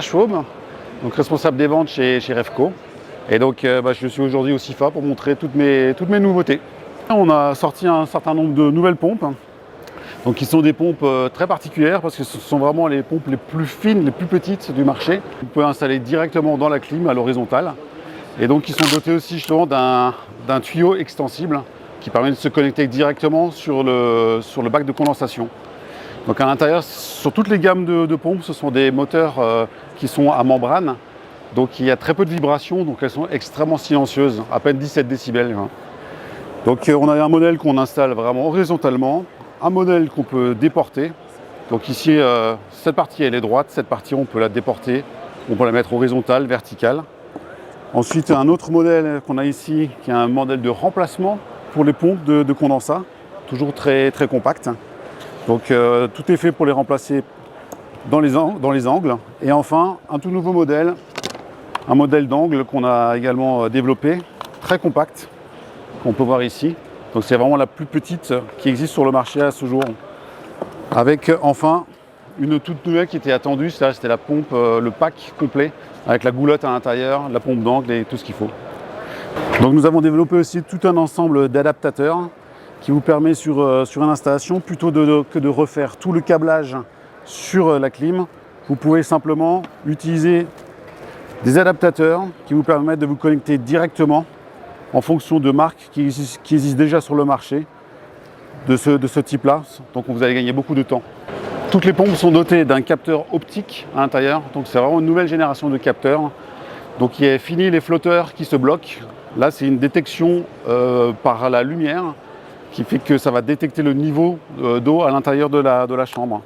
Chaume, donc responsable des ventes chez Refco. Et donc je suis aujourd'hui au CIFA pour montrer toutes mes nouveautés. On a sorti un certain nombre de nouvelles pompes, donc qui sont des pompes très particulières parce que ce sont vraiment les pompes les plus fines, les plus petites du marché. Vous pouvez installer directement dans la clim à l'horizontale. Et donc qui sont dotés aussi justement d'un tuyau extensible qui permet de se connecter directement sur le bac de condensation. Donc à l'intérieur, sur toutes les gammes de pompes, ce sont des moteurs qui sont à membrane. Donc il y a très peu de vibrations, donc elles sont extrêmement silencieuses, à peine 17 décibels. Donc on a un modèle qu'on installe vraiment horizontalement, un modèle qu'on peut déporter. Donc ici, cette partie elle est droite, cette partie on peut la déporter, on peut la mettre horizontale, verticale. Ensuite un autre modèle qu'on a ici, qui est un modèle de remplacement pour les pompes de condensat, toujours très compact. Donc tout est fait pour les remplacer dans les angles. Et enfin, un tout nouveau modèle, un modèle d'angle qu'on a également développé, très compact, qu'on peut voir ici. Donc c'est vraiment la plus petite qui existe sur le marché à ce jour. Avec enfin une toute nouvelle qui était attendue, c'était la pompe, le pack complet, avec la goulotte à l'intérieur, la pompe d'angle et tout ce qu'il faut. Donc nous avons développé aussi tout un ensemble d'adaptateurs qui vous permet sur une installation, plutôt que de refaire tout le câblage sur la clim, vous pouvez simplement utiliser des adaptateurs qui vous permettent de vous connecter directement en fonction de marques qui existent déjà sur le marché de ce type-là. Donc vous allez gagner beaucoup de temps. Toutes les pompes sont dotées d'un capteur optique à l'intérieur, donc c'est vraiment une nouvelle génération de capteurs. Donc il est fini les flotteurs qui se bloquent. Là c'est une détection par la lumière, qui fait que ça va détecter le niveau d'eau à l'intérieur de la chambre.